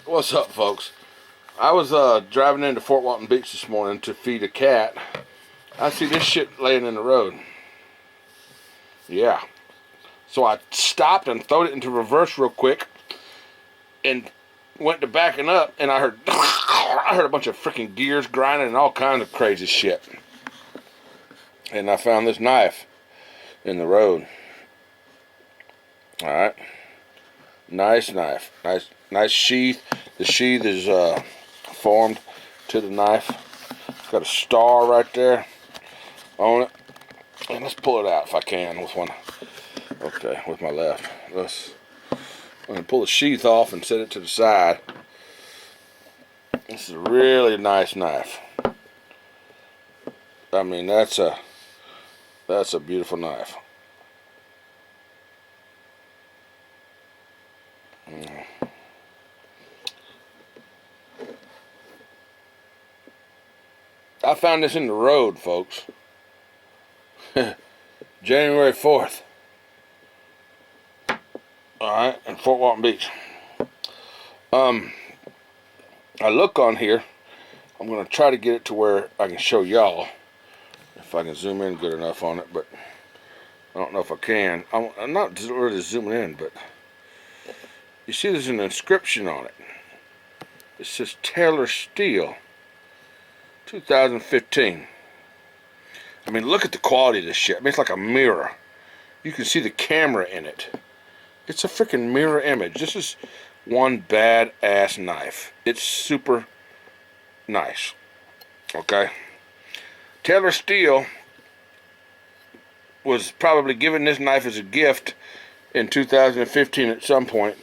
What's up, folks? I was driving into Fort Walton Beach this morning to feed a cat. I see this shit laying in the road. Yeah. So I stopped and throwed it into reverse real quick and went to backing up, and I heard a bunch of freaking gears grinding and all kinds of crazy shit. And I found this knife in the road. Alright. Nice knife. Nice sheath. The sheath is formed to the knife. It's got a star right there on it. And let's pull it out if I can with one. Okay, with my left. I'm going to pull the sheath off and set it to the side. This is a really nice knife. I mean, that's a beautiful knife. I found this in the road, folks. January 4th. Alright, in Fort Walton Beach. I look on here. I'm going to try to get it to where I can show y'all. If I can zoom in good enough on it, but I don't know if I can. I'm not really zooming in, but you see there's an inscription on it. It says Taylor Steel 2015. I mean, look at the quality of this shit. I mean, it's like a mirror. You can see the camera in it. It's a freaking mirror image. This is one badass knife. It's super nice. Okay? Taylor Steel was probably given this knife as a gift in 2015 at some point,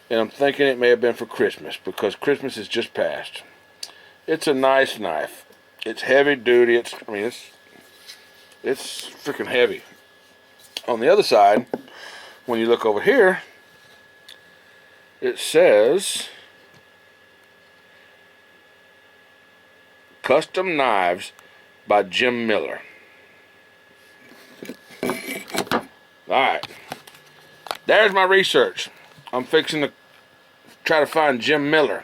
and I'm thinking it may have been for Christmas, because Christmas has just passed. It's a nice knife. It's heavy duty. It's freaking heavy. On the other side, when you look over here, it says Custom Knives by Jim Miller. Alright. There's my research. I'm fixing to try to find Jim Miller.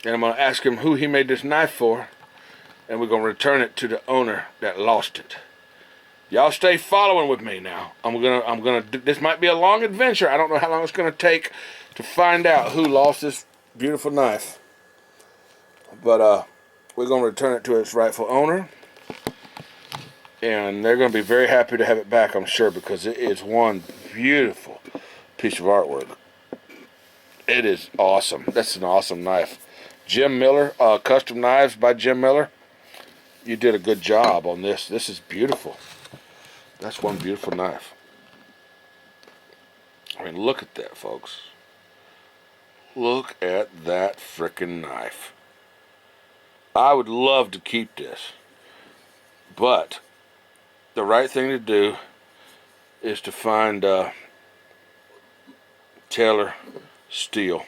And I'm going to ask him who he made this knife for. And we're going to return it to the owner that lost it. Y'all stay following with me now. I'm gonna this might be a long adventure. I don't know how long it's gonna take to find out who lost this beautiful knife. But we're gonna return it to its rightful owner. And they're gonna be very happy to have it back, I'm sure, because it is one beautiful piece of artwork. It is awesome. That's an awesome knife. Jim Miller, Custom Knives by Jim Miller. You did a good job on this. This is beautiful. That's one beautiful knife. I mean, look at that, folks. Look at that frickin' knife. I would love to keep this, but the right thing to do is to find Taylor Steel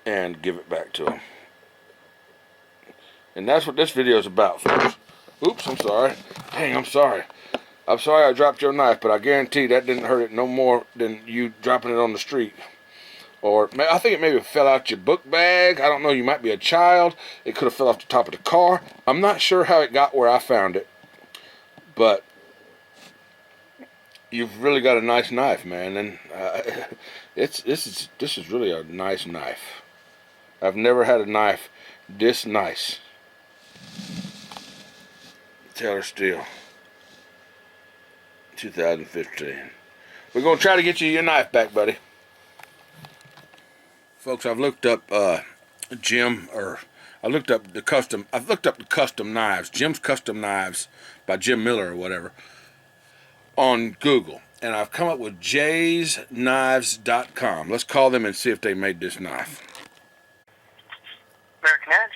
and give it back to him. And that's what this video is about, folks. Oops, I'm sorry. Dang, I'm sorry. I'm sorry I dropped your knife, but I guarantee that didn't hurt it no more than you dropping it on the street. Or I think it maybe fell out your book bag. I don't know. You might be a child. It could have fell off the top of the car. I'm not sure how it got where I found it. But you've really got a nice knife, man. And this is really a nice knife. I've never had a knife this nice. Taylor Steel 2015. We're going to try to get you your knife back, buddy. Folks, I've looked up I've looked up the Custom Knives, Jim's Custom Knives by Jim Miller or whatever, on Google. And I've come up with jasknives.com. Let's call them and see if they made this knife. American Edge.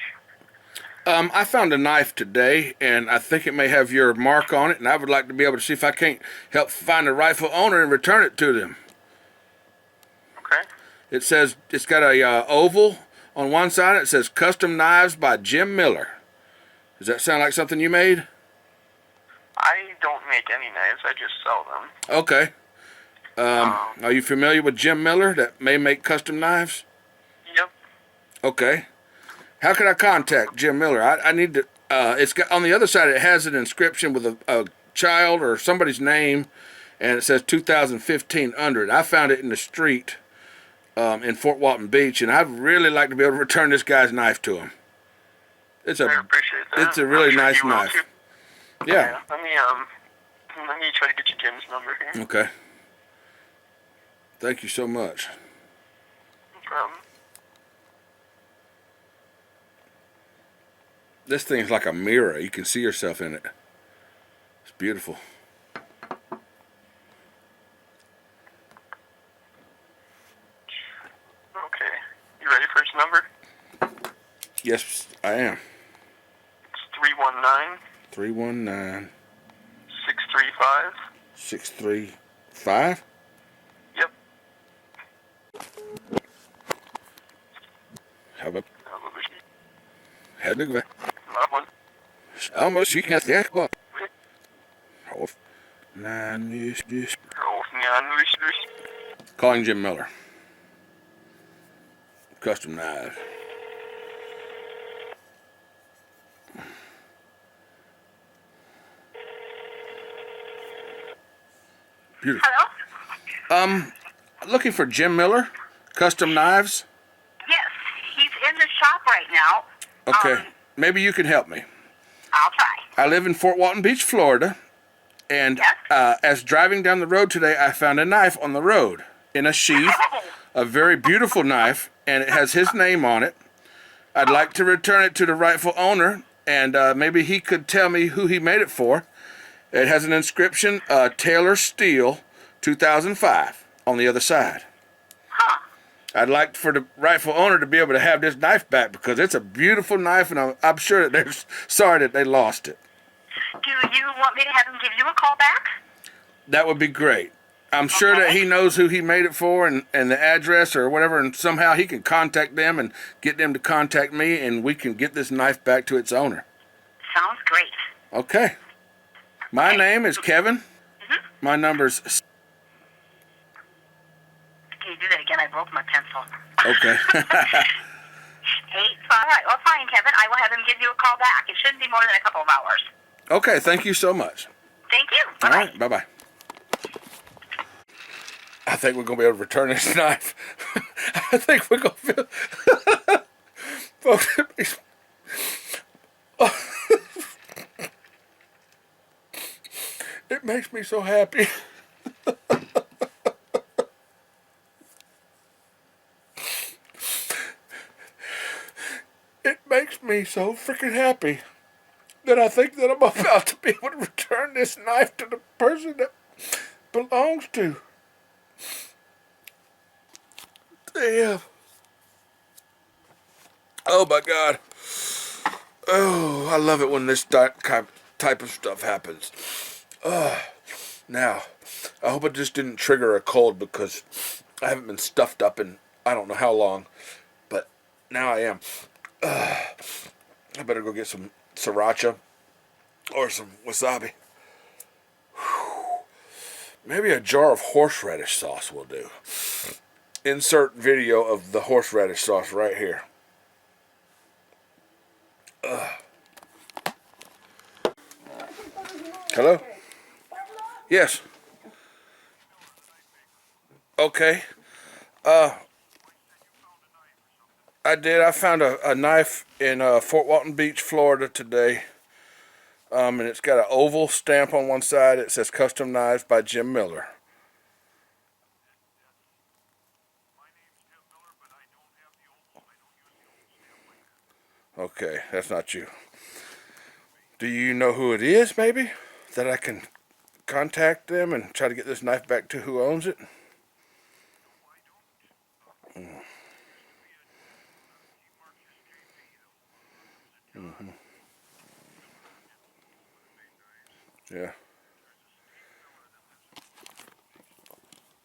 I found a knife today, and I think it may have your mark on it, and I would like to be able to see if I can't help find the rightful owner and return it to them. Okay. It says, it's got a oval on one side. It says Custom Knives by Jim Miller. Does that sound like something you made? I don't make any knives. I just sell them. Okay. Are you familiar with Jim Miller that may make custom knives? Yep. Okay. How can I contact Jim Miller? I need to. It's got on the other side. It has an inscription with a child or somebody's name, and it says 2015 under it. I found it in the street in Fort Walton Beach, and I'd really like to be able to return this guy's knife to him. I appreciate that. It's a really I'm sure nice you will, knife. too. Yeah. Let me try to get you Jim's number here. Okay. Thank you so much. No problem. This thing's like a mirror. You can see yourself in it. It's beautiful. Okay. You ready for his number? Yes, I am. It's 319 319 635. 635. Yep. Have a Have a good one. almost you can't get what? Calling Jim Miller. Custom knives. Beautiful. Hello? Looking for Jim Miller, custom knives. Yes, he's in the shop right now. Okay, maybe you can help me. I'll try. I live in Fort Walton Beach, Florida, and Yes? as driving down the road today, I found a knife on the road in a sheath, a very beautiful knife, and it has his name on it. I'd like to return it to the rightful owner, and maybe he could tell me who he made it for. It has an inscription, Taylor Steel, 2005, on the other side. Huh. I'd like for the rightful owner to be able to have this knife back because it's a beautiful knife, and I'm sure that they're sorry that they lost it. Do you want me to have him give you a call back? That would be great. I'm sure that he knows who he made it for and the address or whatever, and somehow he can contact them and get them to contact me, and we can get this knife back to its owner. Sounds great. Okay. My name is Kevin. Mm-hmm. My number's... Can you do that again? I broke my pencil. Okay. 8. All right. Well, fine, Kevin. I will have him give you a call back. It shouldn't be more than a couple of hours. Okay, thank you so much. Thank you. All Bye-bye. right, bye-bye. I think we're going to be able to return this knife. I think we're going to feel... Folks, it makes me so happy. It makes me so freaking happy that I think that I'm about to be able to return this knife to the person that belongs to. Damn. Oh my God. Oh, I love it when this type of stuff happens. Now, I hope it just didn't trigger a cold because I haven't been stuffed up in I don't know how long, but now I am. I better go get some sriracha or some wasabi. Whew. Maybe a jar of horseradish sauce will do. Insert video of the horseradish sauce right here. Hello? Yes. Okay. I did. I found a knife in Fort Walton Beach, Florida today. And it's got an oval stamp on one side. It says Custom Knives by Jim Miller. Okay, that's not you. Do you know who it is, maybe? That I can contact them and try to get this knife back to who owns it? Mm-hmm. Yeah.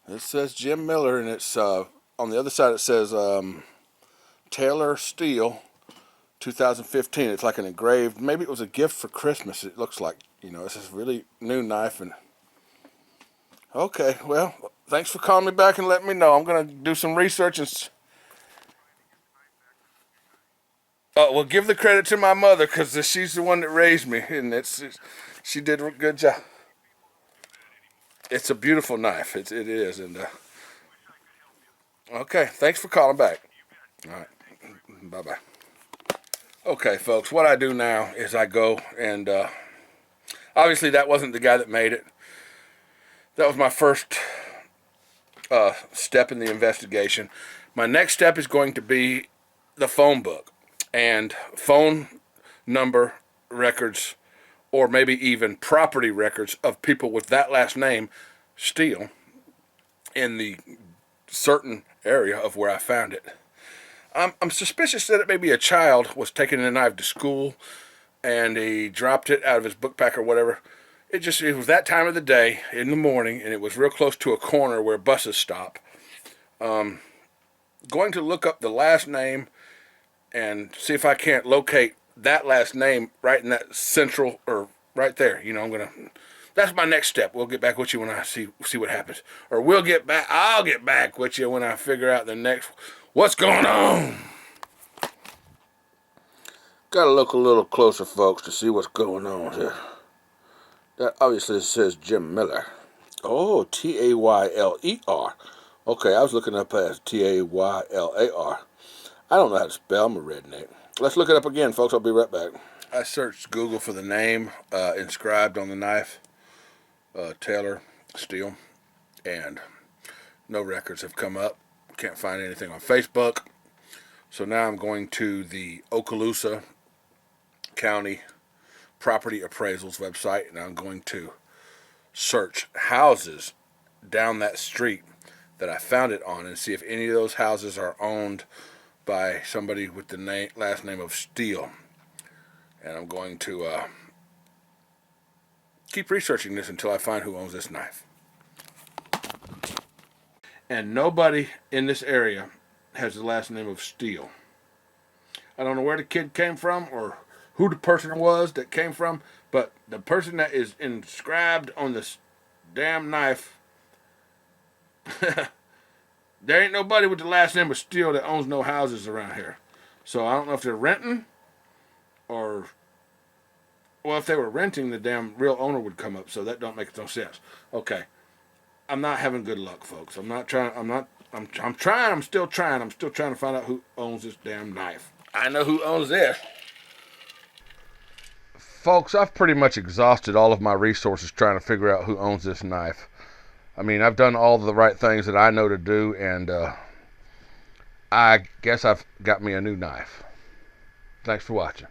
This says Jim Miller, and it's on the other side it says Taylor Steel 2015. It's like an engraved, maybe it was a gift for Christmas, it looks like. You know, it's this really new knife. And okay, well, Thanks for calling me back and letting me know. I'm gonna do some research and. Well, give the credit to my mother because she's the one that raised me, and she did a good job. It's a beautiful knife. It is, and okay. Thanks for calling back. All right. Bye bye. Okay, folks. What I do now is I go and obviously that wasn't the guy that made it. That was my first step in the investigation. My next step is going to be the phone book and phone number records, or maybe even property records of people with that last name, Steele, in the certain area of where I found it. I'm suspicious that it may be a child was taking a knife to school and he dropped it out of his book pack or whatever. It was that time of the day in the morning, and it was real close to a corner where buses stop. Going to look up the last name and see if I can't locate that last name right in that central, or right there. That's my next step. We'll get back with you when I see what happens. Or I'll get back with you when I figure out the next, what's going on. Gotta look a little closer, folks, to see what's going on here. That obviously says Jim Miller. Oh, Tayler. Okay, I was looking up as Taylar. I don't know how to spell. I'm a redneck. Let's look it up again, folks. I'll be right back. I searched Google for the name inscribed on the knife, Taylor Steele, and no records have come up. Can't find anything on Facebook. So now I'm going to the Okaloosa County Property Appraisals website, and I'm going to search houses down that street that I found it on and see if any of those houses are owned by somebody with the last name of Steele. And I'm going to keep researching this until I find who owns this knife. And nobody in this area has the last name of Steele. I don't know where the kid came from or who the person was that came from, but the person that is inscribed on this damn knife, there ain't nobody with the last name of Steele that owns no houses around here. So I don't know if they're renting or, well, if they were renting, the damn real owner would come up, so that don't make no sense. Okay. I'm not having good luck, folks. I'm still trying to find out who owns this damn knife. I know who owns this. Folks, I've pretty much exhausted all of my resources trying to figure out who owns this knife. I mean, I've done all the right things that I know to do, and I guess I've got me a new knife. Thanks for watching.